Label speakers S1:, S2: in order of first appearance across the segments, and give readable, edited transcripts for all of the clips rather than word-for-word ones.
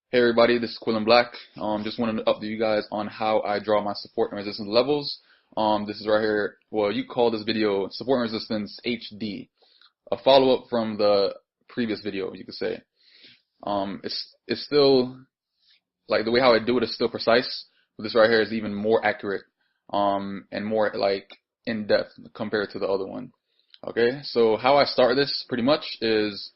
S1: Hey everybody, this is Quillen Black. Just wanted to update you guys on how I draw my support and resistance levels. This is right here. Well, you call this video support and resistance HD, a follow-up from the previous video, you could say. It's still like the way how I do it is still precise, but this right here is even more accurate, and more like in depth compared to the other one. Okay, so how I start this pretty much is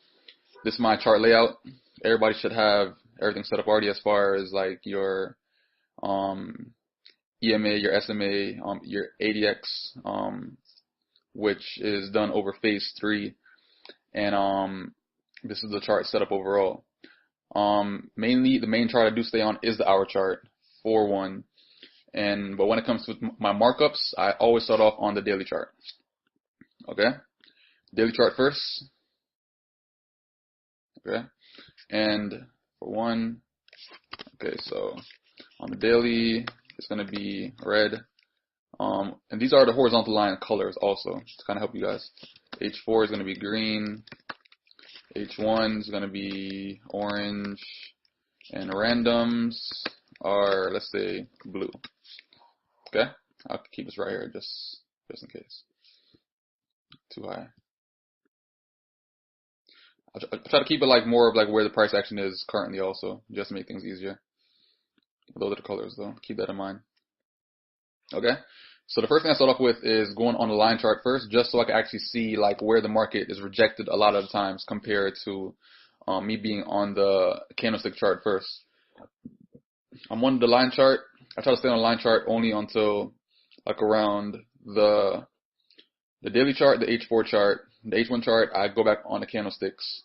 S1: this is my chart layout. Everybody should have everything set up already as far as like your um, EMA, your SMA, your ADX, which is done over phase 3, and this is the chart setup overall. Mainly the main chart I do stay on is the hour chart, 4-1, but when it comes to my markups, I always start off on the daily chart. Okay, daily chart first. Okay, and for one, okay, so on the daily, it's going to be red. And these are the horizontal line colors also to kind of help you guys. H4 is going to be green. H1 is going to be orange. And randoms are, let's say, blue. Okay? I'll keep this right here just in case. Too high. I'll try to keep it like more of like where the price action is currently also, just to make things easier. Those are the colors though. Keep that in mind. Okay? So the first thing I start off with is going on the line chart first, just so I can actually see like where the market is rejected a lot of the times compared to me being on the candlestick chart first. I'm on the line chart. I try to stay on the line chart only until like around the daily chart, the H4 chart, the H1 chart. I go back on the candlesticks,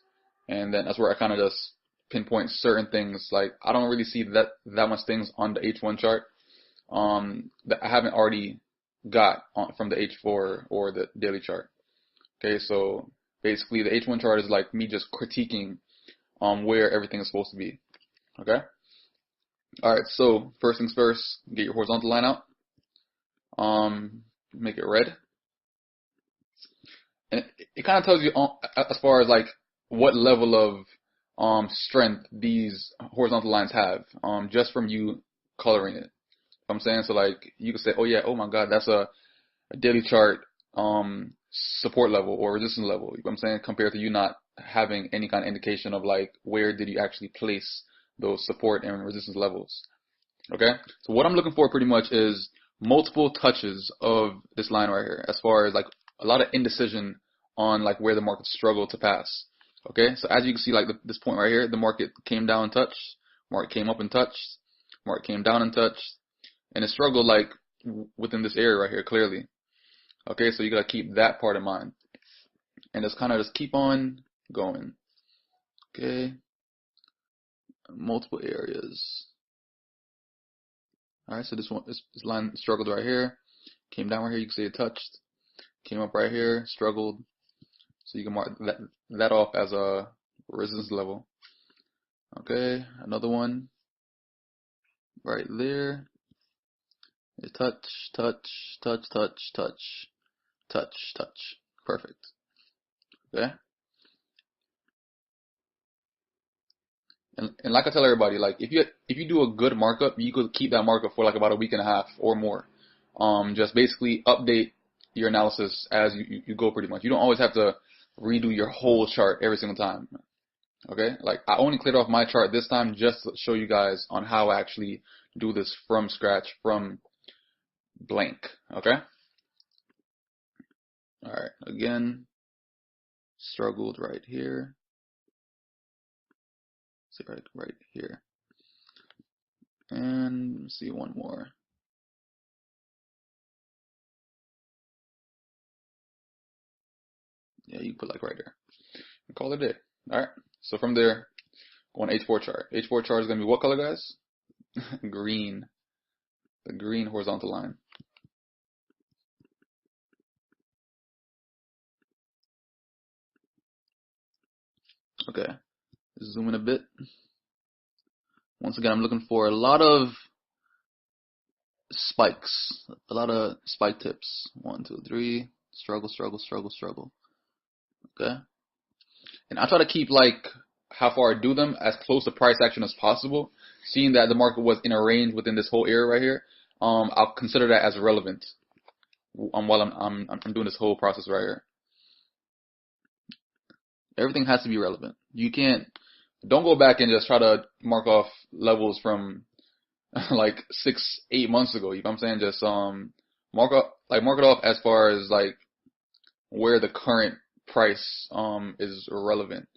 S1: and then that's where I kind of just pinpoint certain things. Like I don't really see that much things on the H1 chart that I haven't already got from the H4 or the daily chart. Okay, so basically the H1 chart is like me just critiquing where everything is supposed to be. Okay? Alright, so first things first, get your horizontal line out. Make it red. And it kind of tells you as far as like what level of strength these horizontal lines have, just from you coloring it. I'm saying, so like you could say, oh yeah, oh my god, that's a daily chart support level or resistance level. You know what I'm saying? Compared to you not having any kind of indication of like where did you actually place those support and resistance levels. Okay? So what I'm looking for pretty much is multiple touches of this line right here, as far as like a lot of indecision on like where the market struggled to pass. Okay? So as you can see, like this point right here, the market came down and touched, market came up and touched, market came down and touched, and it struggled like within this area right here clearly. Okay, so you gotta keep that part in mind, and just kind of just keep on going. Okay, multiple areas. All right, so this line struggled right here, came down right here. You can see it touched, came up right here, struggled. So you can mark that off as a resistance level. Okay, another one right there. It touch, touch, touch, touch, touch, touch, touch. Perfect. Okay. And like I tell everybody, like if you do a good markup, you could keep that markup for like about a week and a half or more. Just basically update your analysis as you go pretty much. You don't always have to redo your whole chart every single time. Okay? Like I only cleared off my chart this time just to show you guys on how I actually do this from scratch, from blank. Okay? Alright, again, struggled right here. See right here. And let's see one more. Yeah, you put like right there. And call it a day. Alright. So from there, go on H4 chart. H4 chart is gonna be what color, guys? Green. The green horizontal line. Okay. Zoom in a bit. Once again, I'm looking for a lot of spikes. A lot of spike tips. 1, 2, 3. Struggle, struggle, struggle, struggle. Okay. And I try to keep like how far I do them as close to price action as possible. Seeing that the market was in a range within this whole area right here, I'll consider that as relevant while I'm doing this whole process right here. Everything has to be relevant. You can't, don't go back and just try to mark off levels from like 6, 8 months ago. You know what I'm saying? Just mark it off as far as like where the current price is relevant.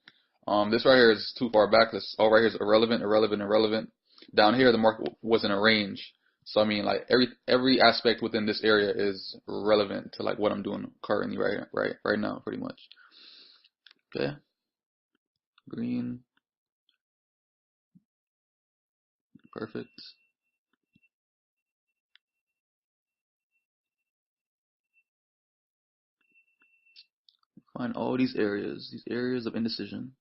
S1: This right here is too far back. This all right here is irrelevant, irrelevant, irrelevant. Down here the market was in a range. So I mean like every aspect within this area is relevant to like what I'm doing currently right now pretty much. Okay. Green. Perfect. Find all these areas of indecision.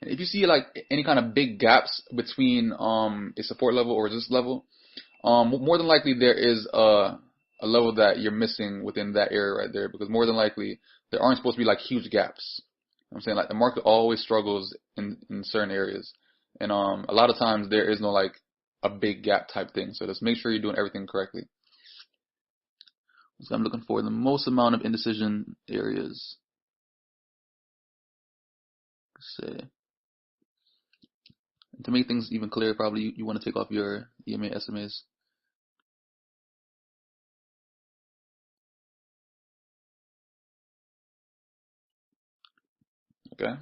S1: And if you see like any kind of big gaps between a support level or resistance level, more than likely there is a level that you're missing within that area right there, because more than likely there aren't supposed to be like huge gaps. I'm saying like the market always struggles in certain areas, and a lot of times there is no like a big gap type thing. So just make sure you're doing everything correctly. So I'm looking for the most amount of indecision areas. Let's say. To make things even clearer, probably you want to take off your EMA SMAs. Okay.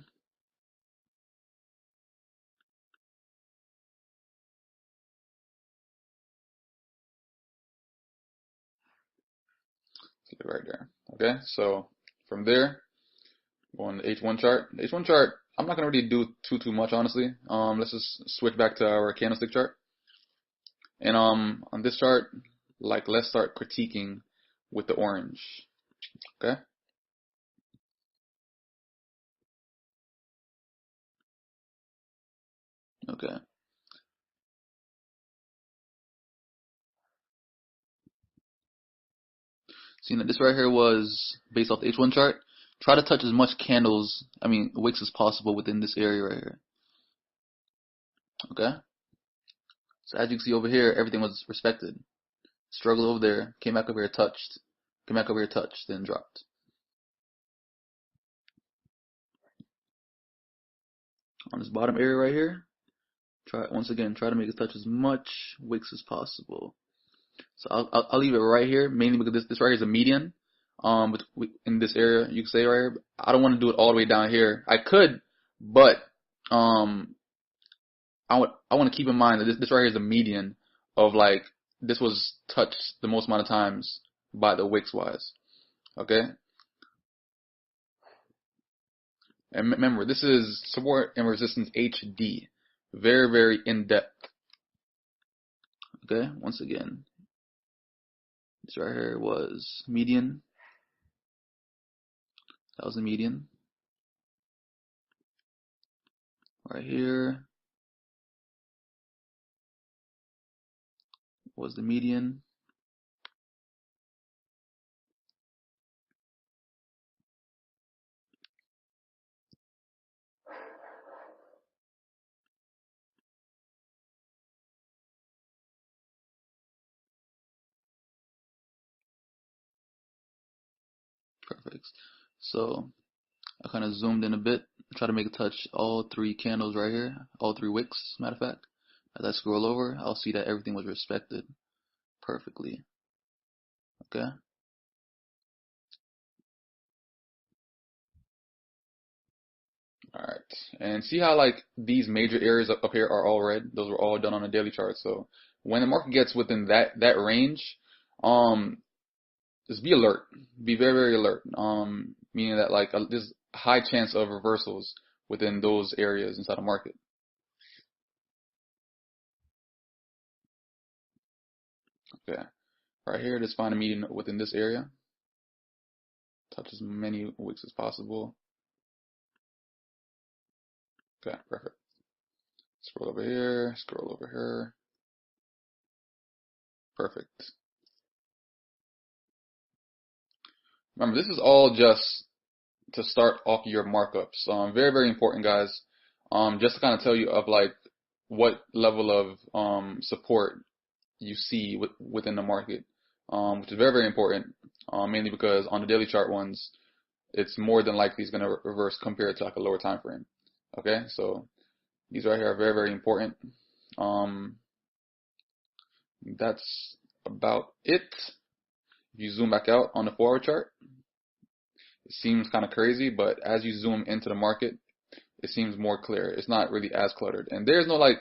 S1: Keep it right there. Okay. So from there, go on the H1 chart. The H1 chart, I'm not gonna really do too much honestly. Let's just switch back to our candlestick chart. And on this chart, like let's start critiquing with the orange. Okay. Okay. Seeing that this right here was based off the H1 chart, try to touch as much candles, wicks as possible within this area right here. Okay. So as you can see over here, everything was respected. Struggle over there, came back over here, touched, came back over here, touched, then dropped. On this bottom area right here, try to make it touch as much wicks as possible. So I'll leave it right here, mainly because this right here is a median. But in this area, you can say right here, I don't want to do it all the way down here. I could, but I want to keep in mind that this right here is a median of like this was touched the most amount of times by the wicks wise. Okay. And remember, this is support and resistance HD. Very, very in-depth. Okay, once again, this right here was median. That was the median. Right here was the median. Perfect. So I kind of zoomed in a bit, try to make it touch all three candles right here, all three wicks, matter of fact. As I scroll over, I'll see that everything was respected perfectly. Okay. Alright. And see how like these major areas up here are all red? Those were all done on a daily chart. So when the market gets within that range, just be alert. Be very, very alert. Meaning that like there's a high chance of reversals within those areas inside the market. Okay. Right here, just find a median within this area. Touch as many wicks as possible. Okay, perfect. Scroll over here, scroll over here. Perfect. Remember, this is all just to start off your markups. Very, very important, guys. Just to kind of tell you of like what level of support you see within the market, which is very, very important. Mainly because on the daily chart ones, it's more than likely it's going to reverse compared to like a lower time frame. Okay, so these right here are very, very important. Um, that's about it. If you zoom back out on the 4-hour chart, it seems kind of crazy, but as you zoom into the market, it seems more clear. It's not really as cluttered, and there's no like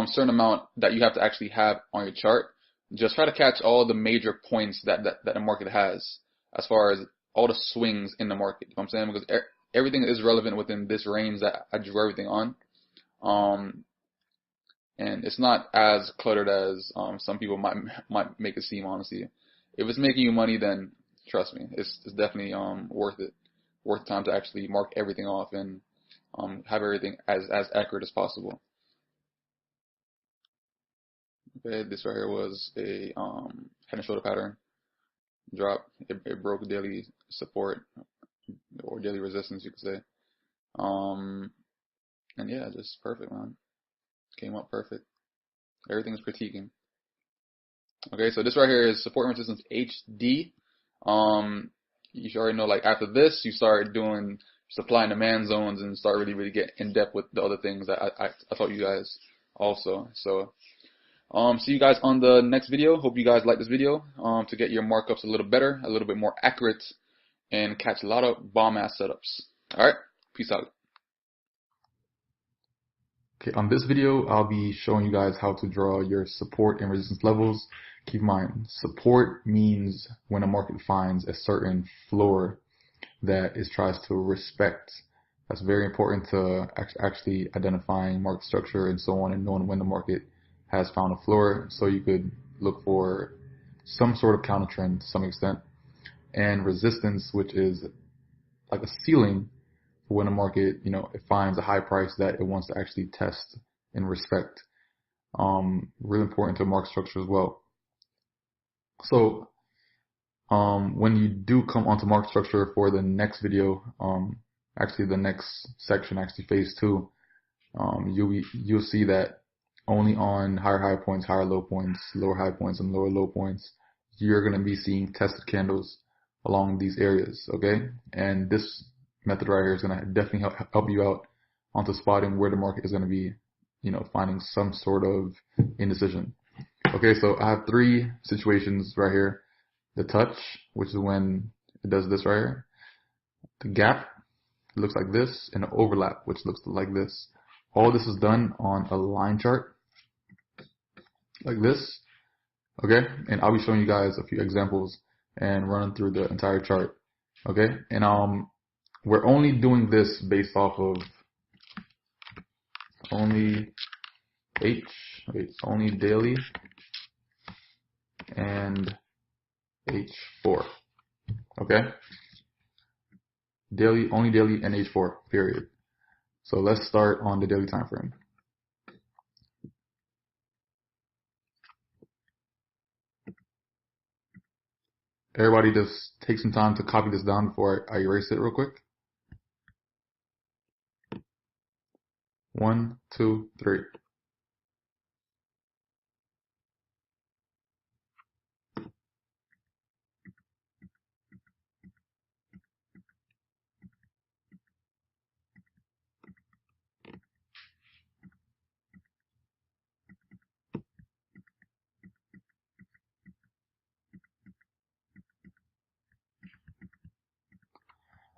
S1: certain amount that you have to actually have on your chart. Just try to catch all the major points that the market has, as far as all the swings in the market. You know what I'm saying? Because everything is relevant within this range that I drew everything on. And it's not as cluttered as some people might make it seem. Honestly, if it's making you money, then trust me, it's definitely worth it, worth time to actually mark everything off and have everything as accurate as possible. Okay, this right here was a head and shoulder pattern drop. It broke daily support or daily resistance, you could say. And yeah, just perfect, man. Came up perfect. Everything's critiquing. Okay, so this right here is support and resistance HD. You should already know, like after this, you start doing supply and demand zones and start really get in depth with the other things that I taught you guys also. So see you guys on the next video. Hope you guys like this video to get your markups a little better, a little bit more accurate, and catch a lot of bomb ass setups. All right, peace out. Okay, on this video, I'll be showing you guys how to draw your support and resistance levels. Keep in mind, support means when a market finds a certain floor that it tries to respect. That's very important to actually identifying market structure and so on, and knowing when the market has found a floor, so you could look for some sort of counter trend to some extent. And resistance, which is like a ceiling for when a market, it finds a high price that it wants to actually test and respect. Really important to market structure as well. So when you do come onto market structure for the next video, actually the next section, actually phase 2, you'll see that only on higher high points, higher low points, lower high points, and lower low points, you're going to be seeing tested candles along these areas, okay? And this method right here is going to definitely help you out onto spotting where the market is going to be, finding some sort of indecision. Okay, so I have 3 situations right here. The touch, which is when it does this right here. The gap, it looks like this, and the overlap, which looks like this. All this is done on a line chart, like this, okay? And I'll be showing you guys a few examples and running through the entire chart, okay? And we're only doing this based off of only only daily and H4, okay? Only daily and H4, period. So let's start on the daily time frame. Everybody just take some time to copy this down before I erase it real quick. 1, 2, 3.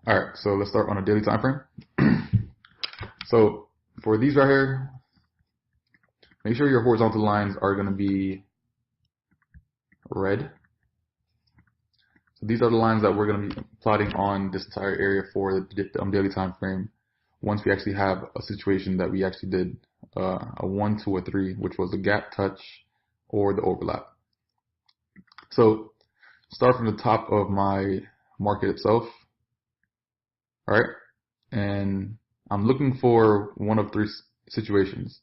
S1: Alright, so let's start on a daily time frame. So for these right here, make sure your horizontal lines are going to be red. So these are the lines that we're going to be plotting on this entire area for the daily time frame. Once we actually have a situation that we actually did a 1, 2, or 3, which was the gap, touch, or the overlap. So start from the top of my market itself. Alright, and I'm looking for one of 3 situations.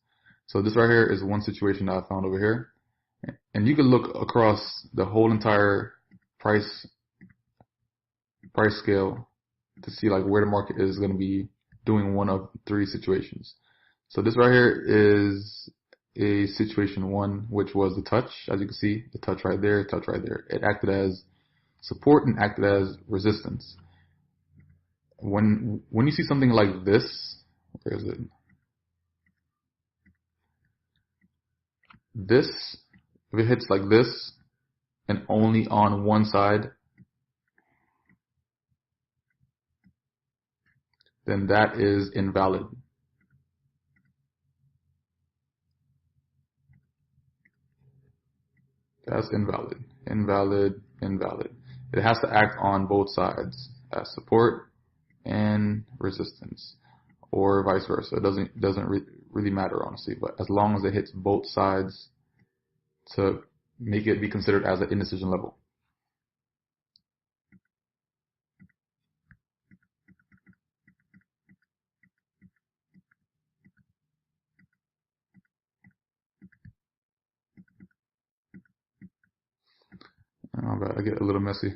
S1: So this right here is one situation that I found over here. And you can look across the whole entire price price scale to see like where the market is going to be doing one of three situations. So this right here is a situation one, which was the touch. As you can see, the touch right there, touch right there. It acted as support and acted as resistance. When you see something like this, where is it? This, if it hits like this and only on one side, then that is invalid. That's invalid. Invalid, invalid. It has to act on both sides as support and resistance, or vice versa. It doesn't really matter, honestly, but as long as it hits both sides to make it be considered as an indecision level. Oh, but I get a little messy.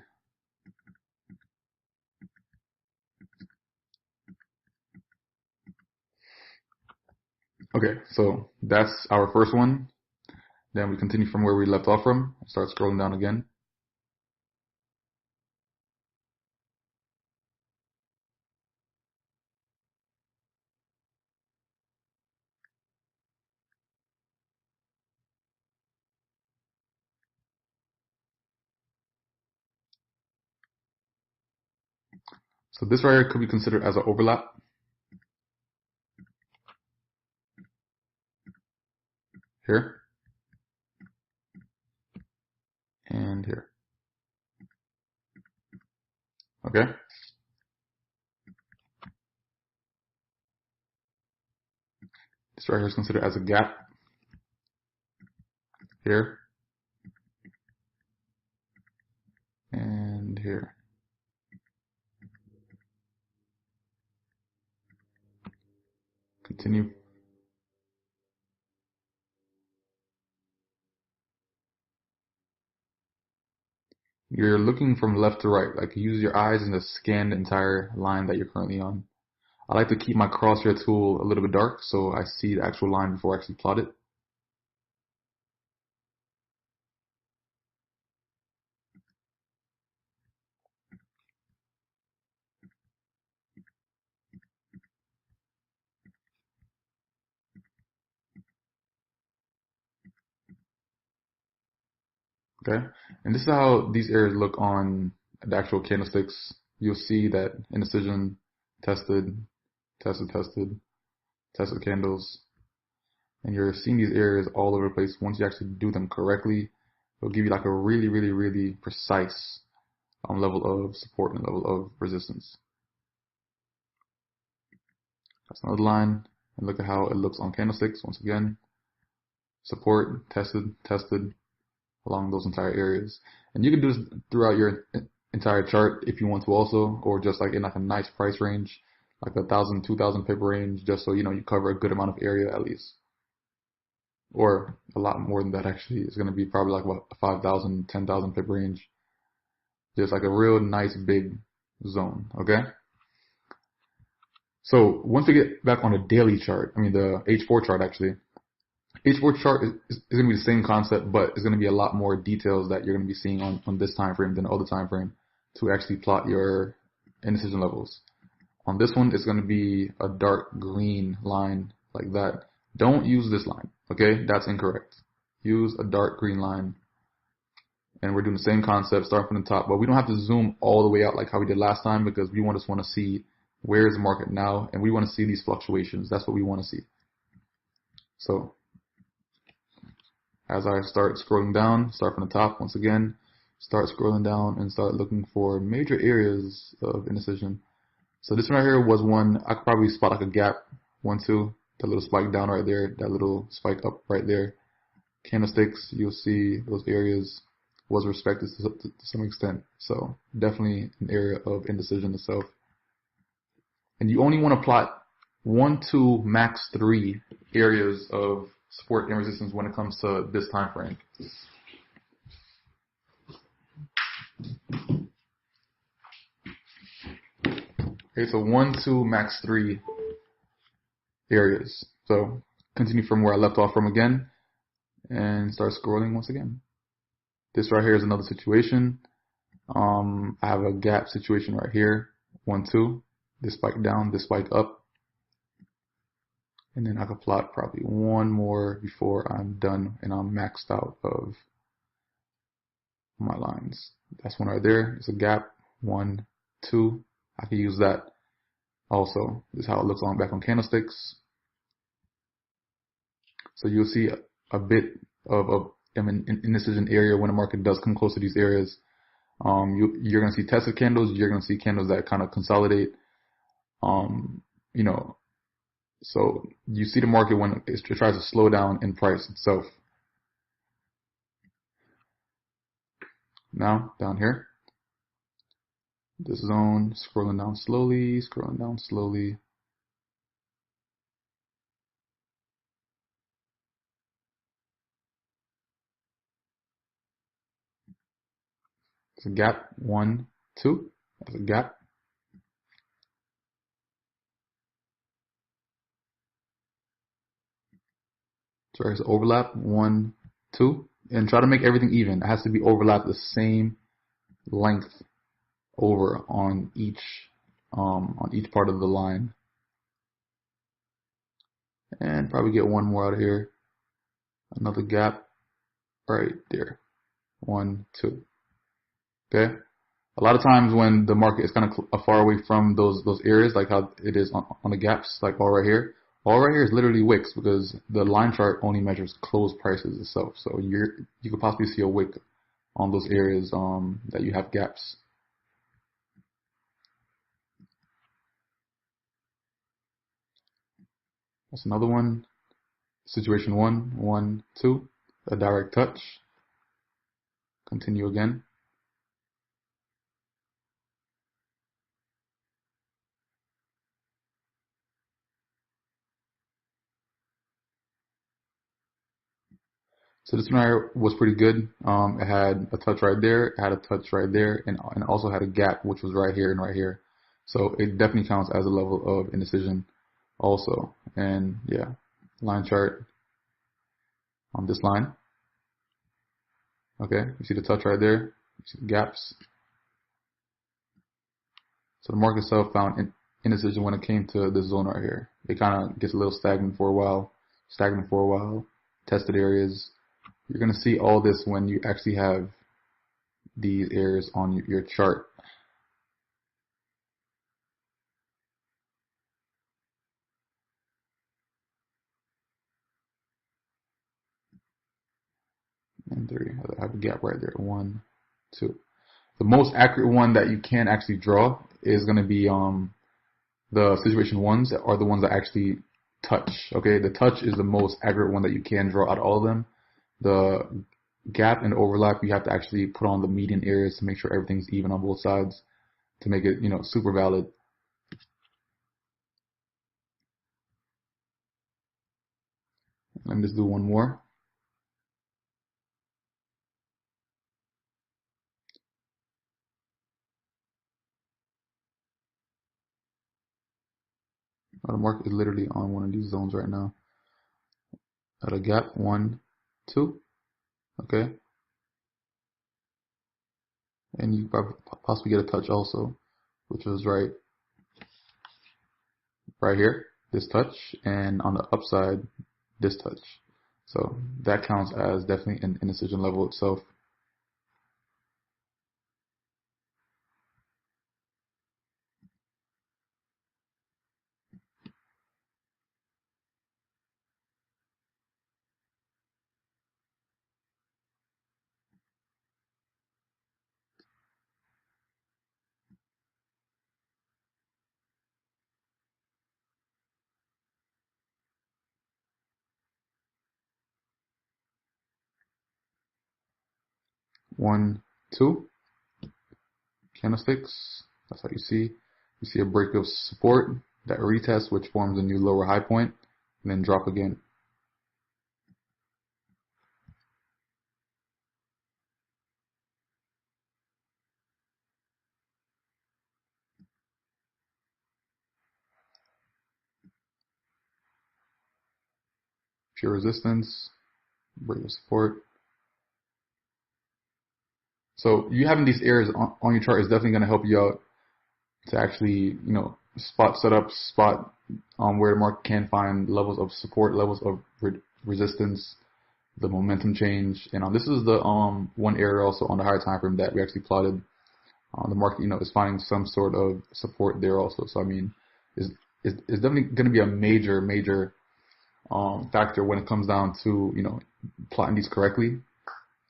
S1: Okay, so that's our first one. Then we continue from where we left off from. Start scrolling down again. So this right here could be considered as an overlap. Here. And here. Okay. This right here is considered as a gap. Here. And here. Continue. You're looking from left to right, like use your eyes and just scan the entire line that you're currently on. I like to keep my crosshair tool a little bit dark so I see the actual line before I actually plot it. Okay, and this is how these areas look on the actual candlesticks. You'll see that indecision, tested, tested, tested, tested candles, and you're seeing these areas all over the place. Once you actually do them correctly, it'll give you like a really, really, really precise level of support and level of resistance. That's another line, and look at how it looks on candlesticks. Once again, support, tested, tested, along those entire areas. And you can do this throughout your entire chart if you want to also, or just like in like a nice price range, like 1,000, 2,000 pip range, just so you know you cover a good amount of area at least. Or a lot more than that actually. It's going to be probably like what, 5,000, 10,000 pip range. Just like a real nice big zone, okay? So once we get back on the daily chart, I mean the H4 chart actually, H4 chart is going to be the same concept, but it's going to be a lot more details that you're going to be seeing on this time frame than the other time frame to actually plot your indecision levels. On this one, it's going to be a dark green line like that. Don't use this line, okay? That's incorrect. Use a dark green line. And we're doing the same concept, starting from the top, but we don't have to zoom all the way out like how we did last time because we just want to see where is the market now, and we want to see these fluctuations. That's what we want to see. So as I start scrolling down, start from the top once again, start scrolling down and start looking for major areas of indecision. So this one right here was one, I could probably spot like a gap, 1, 2, that little spike down right there, that little spike up right there. Candlesticks, you'll see those areas was respected to some extent. So definitely an area of indecision itself. And you only want to plot 1, 2, max 3 areas of support and resistance when it comes to this time frame. Okay, so 1, 2, max 3 areas. So continue from where I left off from again and start scrolling once again. This right here is another situation. I have a gap situation right here. 1, 2. This spike down, this spike up. And then I could plot probably one more before I'm done and I'm maxed out of my lines. That's one right there. It's a gap. 1, 2. I can use that also. This is how it looks on back on candlesticks. So you'll see a bit of an indecision area when the market does come close to these areas. You're going to see tested candles. You're going to see candles that kind of consolidate. So you see the market when it tries to slow down in price itself. Now down here, this zone, scrolling down slowly, scrolling down slowly. It's a gap. 1, 2. That's a gap. So there's overlap. 1, 2. And try to make everything even. It has to be overlapped the same length over on each part of the line. And probably get one more out of here. Another gap right there. 1, 2. Okay. A lot of times when the market is kind of far away from those areas, like how it is on the gaps, like all right here is literally wicks because the line chart only measures closed prices itself. So you could possibly see a wick on those areas that you have gaps. That's another one. Situation 1, 1, 2, a direct touch. Continue again. So this one here was pretty good. It had a touch right there, it had a touch right there, and also had a gap, which was right here and right here. So it definitely counts as a level of indecision also. And yeah, line chart on this line. Okay, you see the touch right there, you see the gaps. So the market itself found indecision when it came to this zone right here. It kind of gets a little stagnant for a while, tested areas. You're going to see all this when you actually have these areas on your chart. And 3, I have a gap right there. 1, 2. The most accurate one that you can actually draw is going to be the situation 1s are the ones that actually touch. Okay, the touch is the most accurate one that you can draw out of all of them. The gap and overlap, you have to actually put on the median areas to make sure everything's even on both sides to make it, super valid. Let me just do one more. The market is literally on one of these zones right now. At a gap, 1, 2. Okay. And you possibly get a touch also, which was right here, this touch, and on the upside, this touch. So that counts as definitely an indecision level itself. One, two candlesticks. That's how you see. You see a break of support, that retest, which forms a new lower high point, and then drop again. pure resistance, break of support. So you having these areas on your chart is definitely going to help you out to actually, spot setups, spot where the market can find levels of support, levels of resistance, the momentum change. And this is the one area also on the higher time frame that we actually plotted. The market, is finding some sort of support there also. So I mean, it's definitely going to be a major factor when it comes down to plotting these correctly,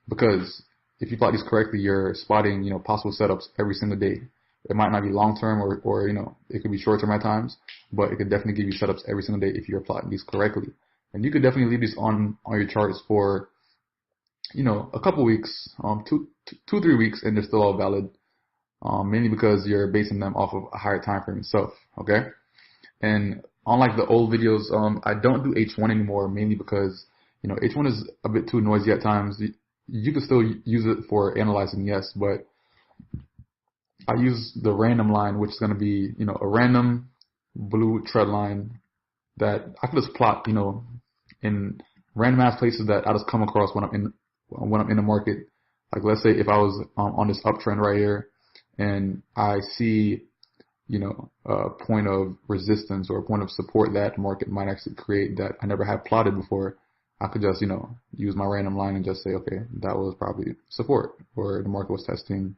S1: because if you plot these correctly, you're spotting possible setups every single day. It might not be long term or it could be short term at times, but it could definitely give you setups every single day if you're plotting these correctly. And you could definitely leave these on your charts for a couple weeks, 2-3 weeks, and they're still all valid. Mainly because you're basing them off of a higher time frame itself. Okay, and unlike the old videos, I don't do H1 anymore, mainly because H1 is a bit too noisy at times. You can still use it for analyzing, yes, but I use the random line, which is going to be a random blue trend line that I can just plot in random ass places that I just come across when I'm in the market. Like let's say if I was on this uptrend right here, and I see, a point of resistance or a point of support that the market might actually create that I never had plotted before, I could just, use my random line and just say, okay, that was probably support, or the market was testing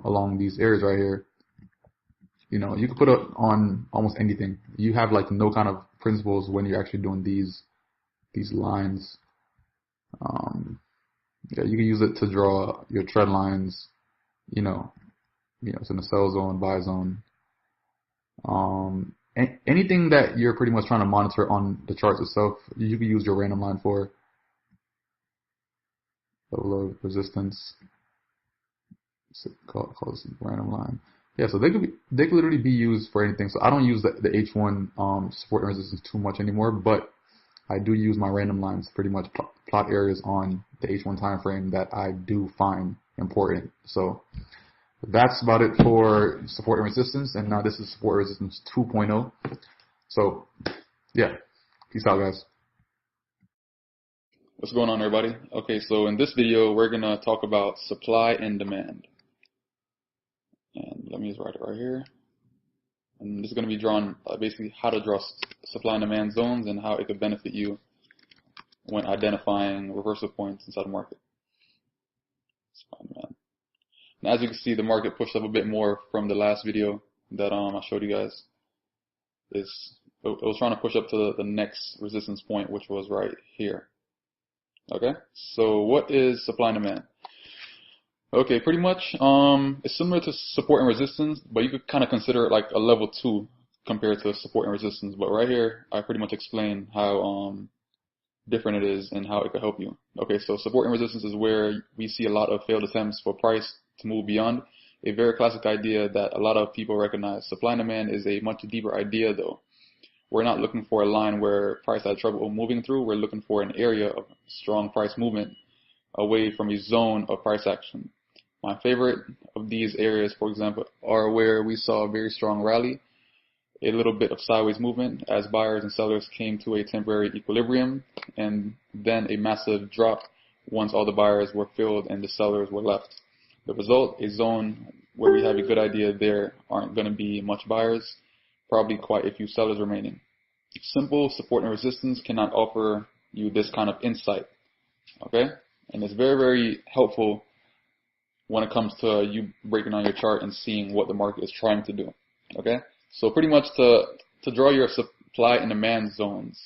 S1: along these areas right here. You could put it on almost anything. You have like no kind of principles when you're actually doing these lines. Yeah, you can use it to draw your trend lines. It's in the sell zone, buy zone. Anything that you're pretty much trying to monitor on the charts itself, you can use your random line for. Level of resistance. Call this random line. Yeah, so they could literally be used for anything. So I don't use the H1 support and resistance too much anymore, but I do use my random lines to pretty much plot areas on the H1 time frame that I do find important. So that's about it for support and resistance, and now this is support and resistance 2.0. So, yeah, peace out, guys. What's going on, everybody? Okay, so in this video, we're going to talk about supply and demand. And let me just write it right here. And this is going to be drawn, basically how to draw supply and demand zones and how it could benefit you when identifying reversal points inside the market. Supply and demand. And as you can see, the market pushed up a bit more from the last video that I showed you guys. It was trying to push up to the next resistance point, which was right here. Okay, so what is supply and demand? Okay, pretty much it's similar to support and resistance, but you could kind of consider it like a level 2 compared to support and resistance. But right here, I pretty much explain how different it is and how it could help you. Okay, so support and resistance is where we see a lot of failed attempts for price to move beyond. A very classic idea that a lot of people recognize. Supply and demand is a much deeper idea though. We're not looking for a line where price had trouble moving through. We're looking for an area of strong price movement away from a zone of price action. My favorite of these areas, for example, are where we saw a very strong rally, a little bit of sideways movement as buyers and sellers came to a temporary equilibrium, and then a massive drop once all the buyers were filled and the sellers were left. The result, a zone where we have a good idea there aren't going to be much buyers, probably quite a few sellers remaining. Simple support and resistance cannot offer you this kind of insight, okay? And it's very, very helpful when it comes to you breaking down your chart and seeing what the market is trying to do, okay? So pretty much to draw your supply and demand zones,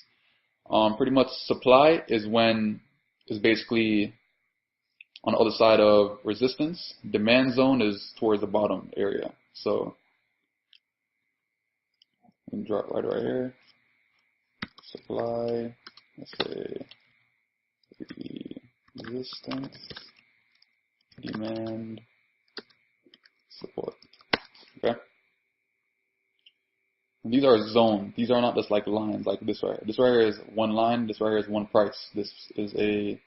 S1: pretty much supply is basically on the other side of resistance. Demand zone is towards the bottom area. So we can draw it right here. Supply, let's say resistance, demand, support. Okay. And these are zones. These are not just like lines like this right here. This right here is one line. This right here is one price. This is a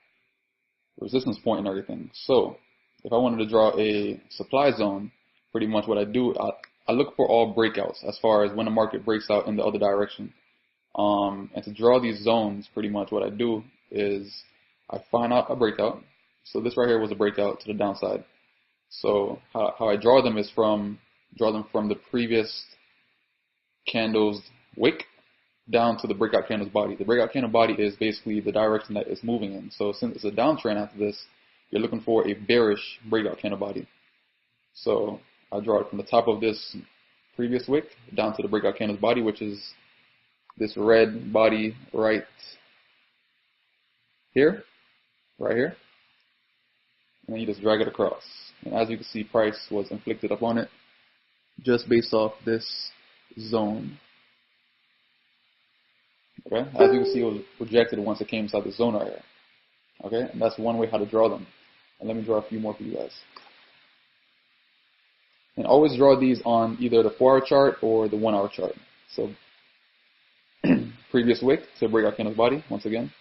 S1: resistance point and everything. So if I wanted to draw a supply zone, pretty much what I do, I look for all breakouts as far as when the market breaks out in the other direction. And to draw these zones, pretty much what I do is I find out a breakout. So this right here was a breakout to the downside. So how I draw them is draw them from the previous candle's wick down to the breakout candle's body. The breakout candle body is basically the direction that it's moving in. So since it's a downtrend after this, you're looking for a bearish breakout candle body. So I draw it from the top of this previous wick down to the breakout candle's body, which is this red body right here, and then you just drag it across. And as you can see, price was inflicted upon it just based off this zone. Okay, as you can see, it was rejected once it came inside the zone right here. Okay, and that's one way how to draw them. And let me draw a few more for you guys. And always draw these on either the 4-hour chart or the 1-hour chart. So previous wick to breakout candle's body once again.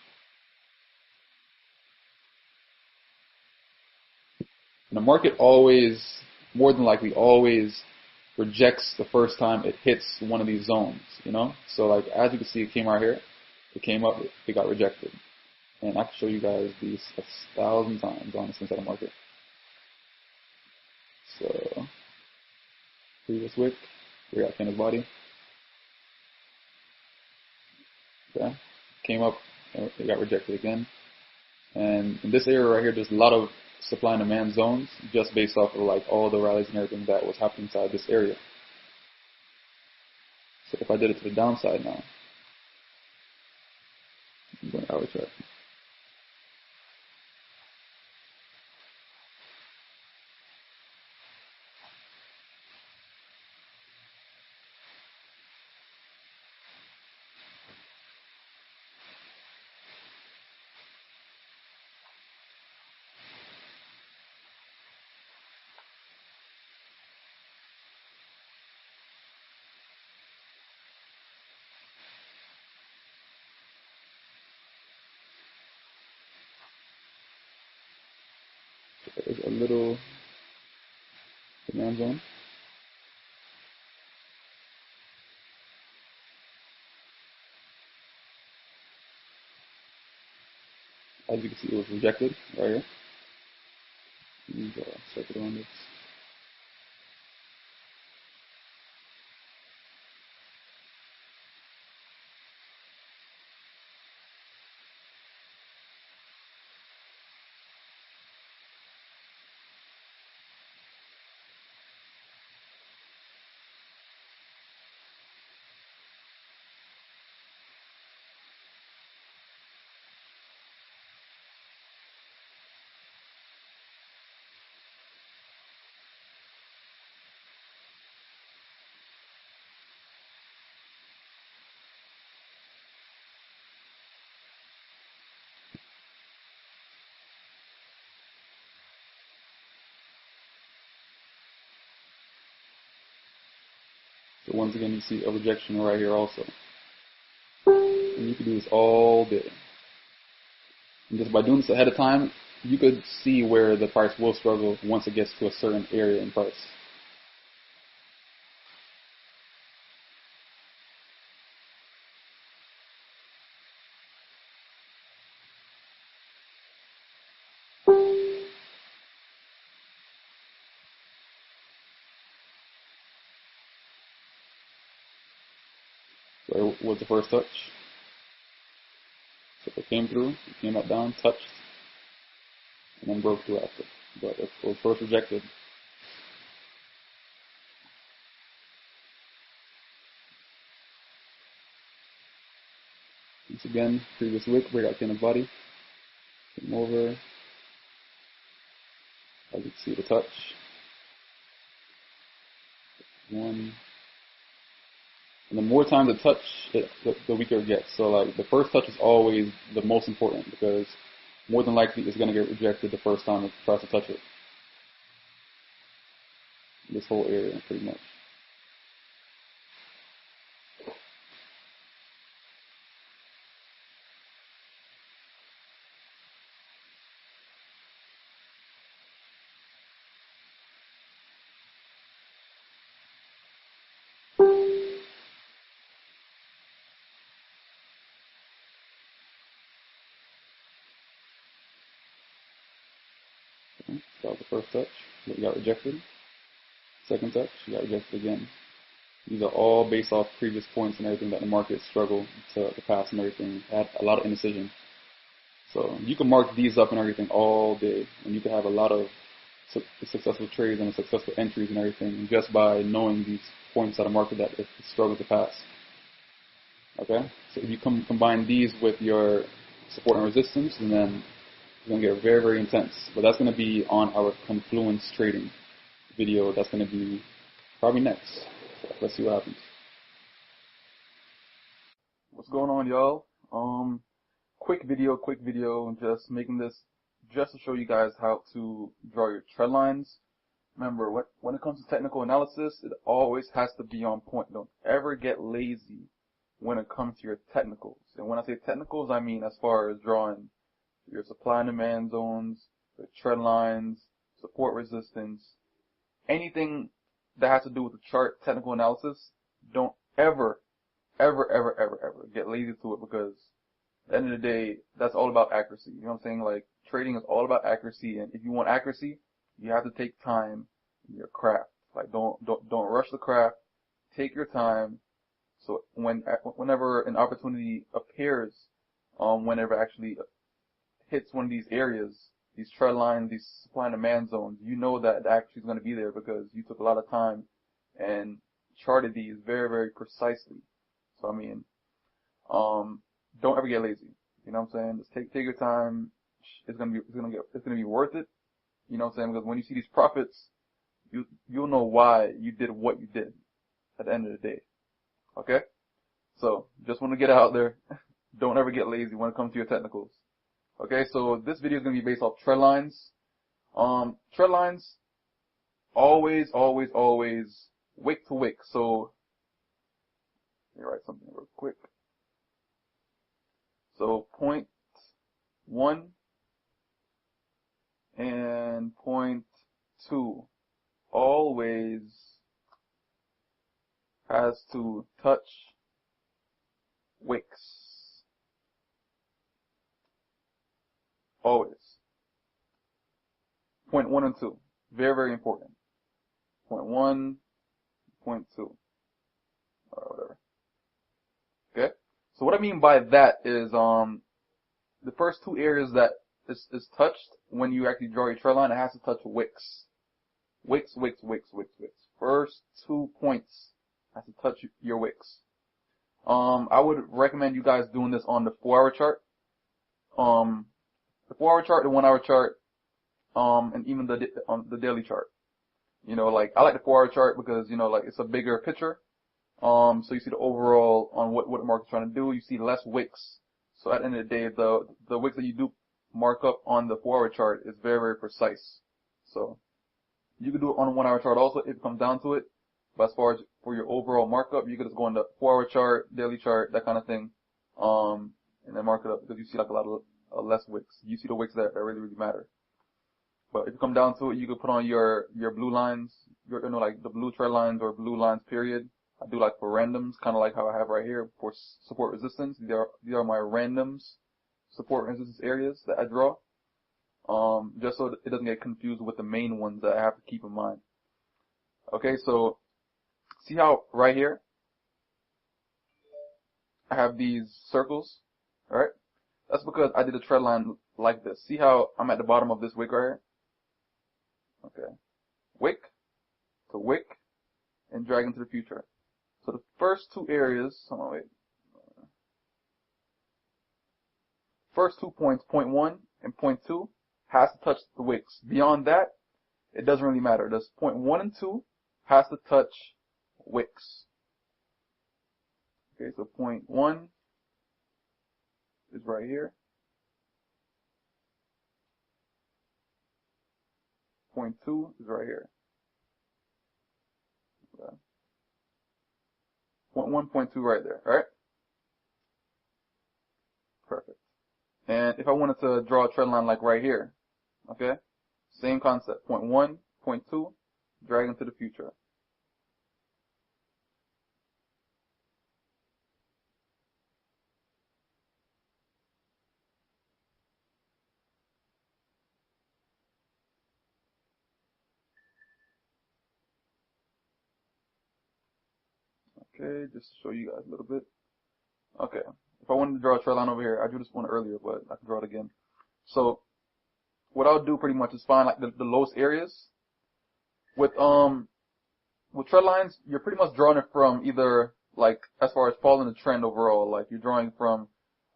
S1: And the market always, more than likely, always rejects the first time it hits one of these zones, you know? So like, as you can see, it came right here. It came up, it got rejected. And I can show you guys these 1,000 times on this inside the market. So, previous wick, breakout candle's body. Okay. Came up, it got rejected again. And in this area right here, there's a lot of supply and demand zones just based off of like all the rallies and everything that was happening inside this area. So if I did it to the downside now, I'm going to hour chart. There's a little demand zone. As you can see, it was rejected right here. And circle around this. So once again, you see a rejection right here also. And you can do this all day. And just by doing this ahead of time, you could see where the price will struggle once it gets to a certain area in price. So it was the first touch. So it came through, it came back down, touched, and then broke through after. But it was first rejected. Once again, previous wick, breakout candle's body. Came over. As you can see the touch. One. And the more time the touch, the weaker it gets. So like the first touch is always the most important because more than likely it's going to get rejected the first time it tries to touch it. This whole area, pretty much. Okay, so that was the first touch. You got rejected. Second touch, you got rejected again. These are all based off previous points and everything that the market struggled to pass and everything. Had a lot of indecision. So you can mark these up and everything all day, and you can have a lot of successful trades and successful entries and everything just by knowing these points at a market that it struggles to pass. Okay, so if you combine these with your support and resistance, and then it's going to get very, very intense. But that's going to be on our Confluence trading video. That's going to be probably next. So let's see what happens. What's going on, y'all? Quick video, just making this just to show you guys how to draw your trend lines. Remember, when it comes to technical analysis, it always has to be on point. Don't ever get lazy when it comes to your technicals. And when I say technicals, I mean as far as drawing your supply and demand zones, your trend lines, support resistance, anything that has to do with the chart technical analysis. Don't ever get lazy to it, because at the end of the day, that's all about accuracy. You know what I'm saying? Like, trading is all about accuracy, and if you want accuracy, you have to take time in your craft. Like, don't rush the craft. Take your time. So whenever an opportunity appears, whenever it actually hits one of these areas, these trend lines, these supply and demand zones, you know that the accuracy is going to be there because you took a lot of time and charted these very, very precisely. So I mean, don't ever get lazy. You know what I'm saying? Just take your time. It's gonna be worth it. You know what I'm saying? Because when you see these profits, you'll know why you did what you did at the end of the day. Okay? So just want to get out there. Don't ever get lazy when it comes to your technicals. Okay? So this video is gonna be based off trend lines. Trend lines always wick to wick. So let me write something real quick. So point 1 and point 2 always has to touch wicks. Always. Point 1 and 2. Very, very important. Point 1, point 2. Or whatever. Okay? So what I mean by that is, the first two areas that is touched when you actually draw your trend line, it has to touch wicks. Wicks. First 2 points has to touch your wicks. I would recommend you guys doing this on the 4-hour chart. The 4-hour chart, the 1-hour chart, and even the daily chart. You know, like, I like the 4-hour chart because, you know, like, it's a bigger picture. So you see the overall on what the market's trying to do. You see less wicks. So at the end of the day, the wicks that you do mark up on the 4-hour chart is very, very precise. So you can do it on a 1-hour chart also if it comes down to it. But as far as for your overall markup, you can just go on the 4-hour chart, daily chart, that kind of thing, and then mark it up because you see like a lot of less wicks. You see the wicks that really, really matter. But if you come down to it, you can put on your blue lines, you know, like the blue trend lines or blue lines period. I do like for randoms, kind of like how I have right here for support resistance. These are my randoms, support resistance areas that I draw. Just so it doesn't get confused with the main ones that I have to keep in mind. Okay, so see how right here I have these circles, alright? That's because I did a trend line like this. See how I'm at the bottom of this wick right here? Okay. Wick to wick and drag into the future. So the first two areas, first 2 points, point 1 and point 2, has to touch the wicks. Beyond that, it doesn't really matter. Just point 1 and 2 has to touch wicks. Okay, so point 1 is right here. Point 2 is right here. Okay. Point 1, point 2 right there, alright? Perfect. And if I wanted to draw a trend line like right here, okay? Same concept. Point 1, point 2, drag into the future. Okay, just to show you guys a little bit. Okay, if I wanted to draw a trend line over here, I drew this one earlier, but I can draw it again. So what I'll do pretty much is find like the lowest areas. With trend lines, you're pretty much drawing it from either like as far as following the trend overall, like you're drawing from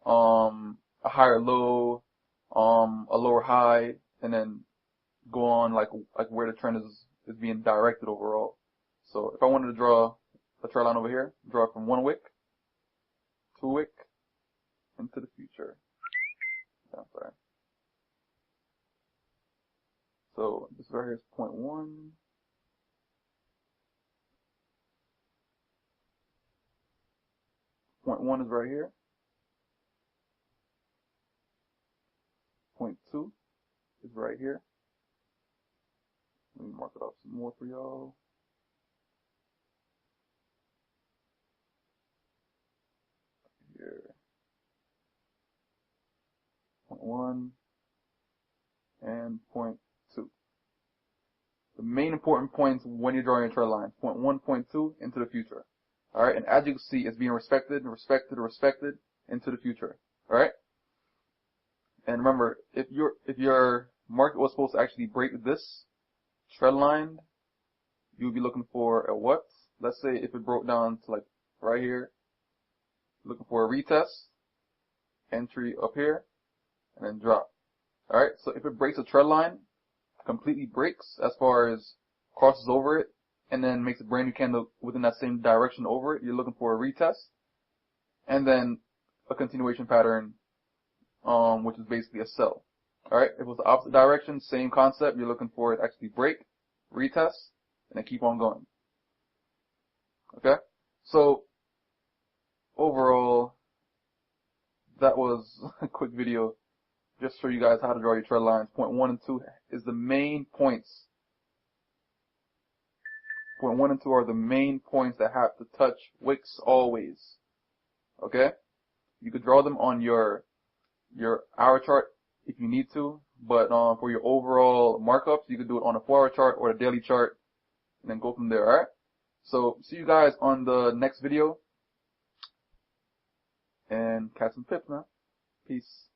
S1: a higher low, a lower high, and then go on like where the trend is being directed overall. So if I wanted to draw a trend line over here, draw it from 1 wick, 2 wick, into the future. I'm sorry. So this right here is point 1. Point 1 is right here. Point 2 is right here. Let me mark it up some more for y'all. Here. Point 1 and point 2. The main important points when you're drawing a trend line. Point 1, point 2, into the future. Alright, and as you can see, it's being respected and respected and respected into the future. Alright? And remember, if your market was supposed to actually break this trend line, you would be looking for a what? Let's say if it broke down to like right here, looking for a retest, entry up here, and then drop. Alright, so if it breaks a trend line, completely breaks as far as crosses over it, and then makes a brand new candle within that same direction over it, you're looking for a retest, and then a continuation pattern, which is basically a sell. Alright, if it was the opposite direction, same concept, you're looking for it to actually break, retest, and then keep on going. Okay? So, overall, that was a quick video just to show you guys how to draw your trend lines. Point 1 and 2 is the main points. Point 1 and 2 are the main points that have to touch wicks always. Okay? You could draw them on your hour chart if you need to, but for your overall markups, you could do it on a 4-hour chart or a daily chart, and then go from there. Alright? So, see you guys on the next video, and catch some pips, man. Peace.